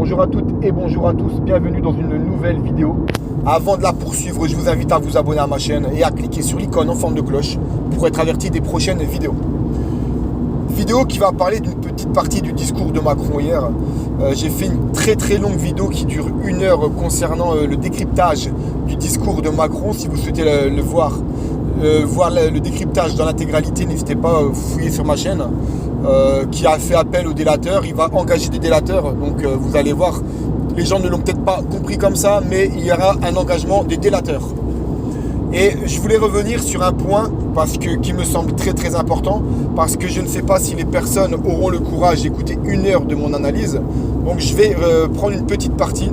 Bonjour à toutes et bonjour à tous, bienvenue dans une nouvelle vidéo. Avant de la poursuivre, je vous invite à vous abonner à ma chaîne et à cliquer sur l'icône en forme de cloche pour être averti des prochaines vidéos. Vidéo qui va parler d'une petite partie du discours de Macron hier. J'ai fait une très longue vidéo qui dure 1 heure concernant le décryptage du discours de Macron. Si vous souhaitez le voir le décryptage dans l'intégralité, n'hésitez pas à fouiller sur ma chaîne. Qui a fait appel aux délateurs, il va engager des délateurs, donc vous allez voir, les gens ne l'ont peut-être pas compris comme ça, mais il y aura un engagement des délateurs. Et je voulais revenir sur un point qui me semble très important, parce que je ne sais pas si les personnes auront le courage d'écouter 1 heure de mon analyse. Donc je vais prendre une petite partie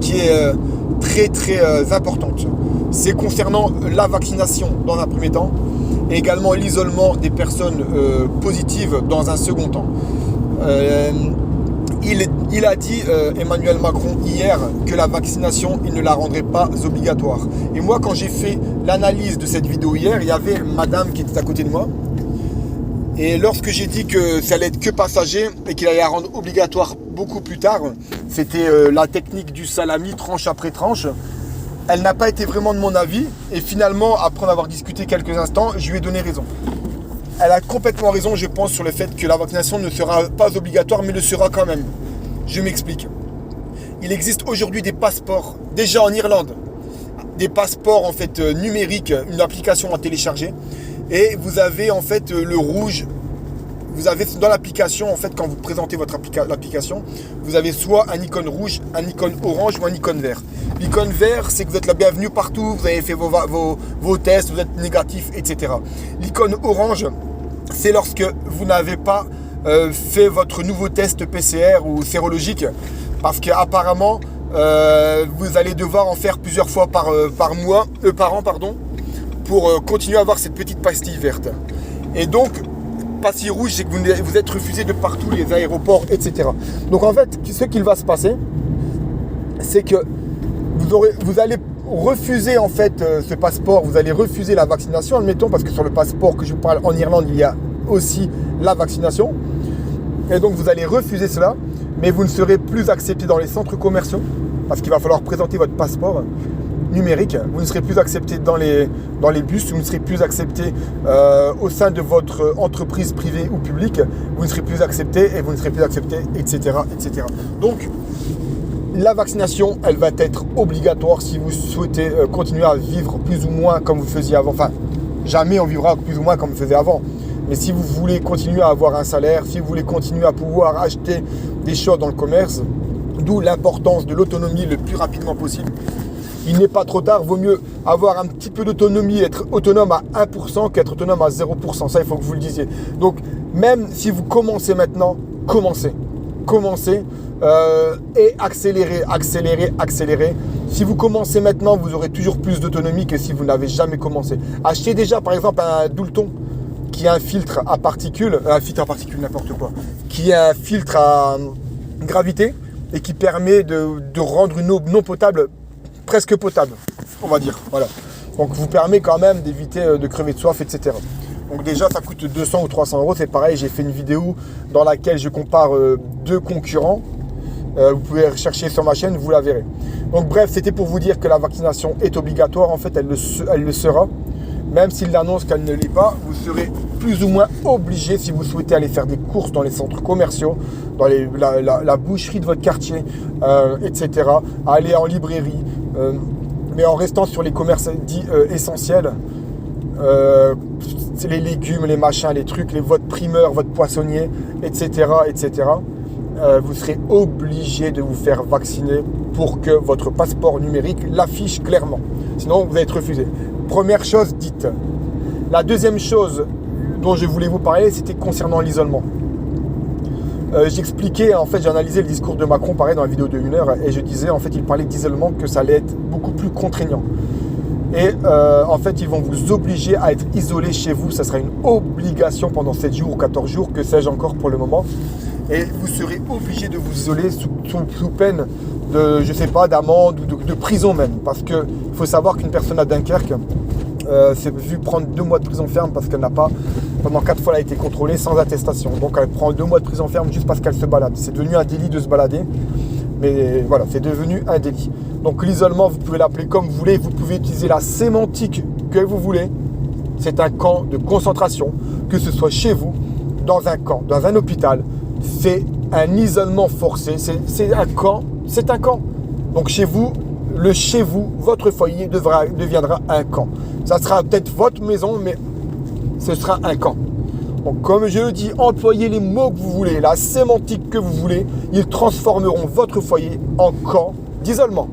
qui est très importante. C'est concernant la vaccination dans un premier temps, et également l'isolement des personnes positives dans un second temps. Il a dit, Emmanuel Macron, hier, que la vaccination, il ne la rendrait pas obligatoire. Et moi, quand j'ai fait l'analyse de cette vidéo hier, il y avait madame qui était à côté de moi. Et lorsque j'ai dit que ça allait être que passager et qu'il allait la rendre obligatoire beaucoup plus tard, c'était la technique du salami, tranche après tranche. Elle n'a pas été vraiment de mon avis, et finalement, après en avoir discuté quelques instants, je lui ai donné raison. Elle a complètement raison, je pense, sur le fait que la vaccination ne sera pas obligatoire, mais le sera quand même. Je m'explique. Il existe aujourd'hui des passeports, déjà en Irlande, des passeports en fait numériques, une application à télécharger, et vous avez en fait le rouge. Vous avez dans l'application, en fait, quand vous présentez l'application, vous avez soit un icône rouge, un icône orange ou un icône vert. L'icône vert, c'est que vous êtes la bienvenue partout, vous avez fait vos tests, vous êtes négatif, etc. L'icône orange, c'est lorsque vous n'avez pas fait votre nouveau test PCR ou sérologique, parce qu'apparemment, vous allez devoir en faire plusieurs fois par an, pour continuer à avoir cette petite pastille verte. Et donc, pastille rouge, c'est que vous êtes refusé de partout, les aéroports, etc. Donc en fait, ce qu'il va se passer, c'est que vous allez refuser en fait ce passeport, vous allez refuser la vaccination, admettons, parce que sur le passeport que je vous parle en Irlande, il y a aussi la vaccination. Et donc vous allez refuser cela, mais vous ne serez plus accepté dans les centres commerciaux, parce qu'il va falloir présenter votre passeport numérique. Vous ne serez plus accepté dans les bus, vous ne serez plus accepté au sein de votre entreprise privée ou publique, vous ne serez plus accepté et vous ne serez plus accepté, etc. Donc, la vaccination, elle va être obligatoire si vous souhaitez continuer à vivre plus ou moins comme vous faisiez avant. Enfin, jamais on vivra plus ou moins comme vous faisiez avant. Mais si vous voulez continuer à avoir un salaire, si vous voulez continuer à pouvoir acheter des choses dans le commerce, d'où l'importance de l'autonomie le plus rapidement possible. Il n'est pas trop tard, vaut mieux avoir un petit peu d'autonomie, être autonome à 1% qu'être autonome à 0%. Ça, il faut que vous le disiez. Donc, même si vous commencez maintenant, commencez et accélérez. Si vous commencez maintenant, vous aurez toujours plus d'autonomie que si vous n'avez jamais commencé. Achetez déjà, par exemple, un Doulton qui a un filtre à particules, n'importe quoi, qui a un filtre à gravité et qui permet de rendre une eau non potable presque potable, on va dire, voilà. Donc vous permet quand même d'éviter de crever de soif, etc. Donc déjà ça coûte 200 ou 300 euros, c'est pareil, j'ai fait une vidéo dans laquelle je compare 2 concurrents. Vous pouvez rechercher sur ma chaîne, vous la verrez. Donc bref, c'était pour vous dire que la vaccination est obligatoire, en fait elle le sera. Même s'il annonce qu'elle ne l'est pas, vous serez plus ou moins obligé, si vous souhaitez aller faire des courses dans les centres commerciaux, dans la boucherie de votre quartier, etc., à aller en librairie, mais en restant sur les commerces dits essentiels, les légumes, les machins, les trucs, votre primeur, votre poissonnier, etc., vous serez obligé de vous faire vacciner pour que votre passeport numérique l'affiche clairement. Sinon, vous allez être refusé. Première chose dite. La deuxième chose dont je voulais vous parler, c'était concernant l'isolement. J'expliquais, en fait, j'ai analysé le discours de Macron, pareil, dans la vidéo de 1 heure, et je disais, en fait, il parlait d'isolement, que ça allait être beaucoup plus contraignant. Et en fait, ils vont vous obliger à être isolé chez vous. Ça sera une obligation pendant 7 jours ou 14 jours, que sais-je encore pour le moment. Et vous serez obligé de vous isoler sous peine de, je sais pas, d'amende ou de prison même. Parce qu'il faut savoir qu'une personne à Dunkerque s'est vue prendre 2 mois de prison ferme parce qu'elle n'a pas, pendant 4 fois, elle a été contrôlée sans attestation. Donc elle prend 2 mois de prison ferme juste parce qu'elle se balade. C'est devenu un délit de se balader. Mais voilà, c'est devenu un délit. Donc l'isolement, vous pouvez l'appeler comme vous voulez, vous pouvez utiliser la sémantique que vous voulez. C'est un camp de concentration, que ce soit chez vous, dans un camp, dans un hôpital. C'est un isolement forcé, c'est un camp, c'est un camp. Donc chez vous, votre foyer deviendra un camp. Ça sera peut-être votre maison, mais ce sera un camp. Donc comme je le dis, employez les mots que vous voulez, la sémantique que vous voulez, ils transformeront votre foyer en camp d'isolement.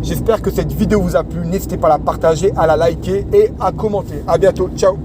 J'espère que cette vidéo vous a plu. N'hésitez pas à la partager, à la liker et à commenter. À bientôt. Ciao.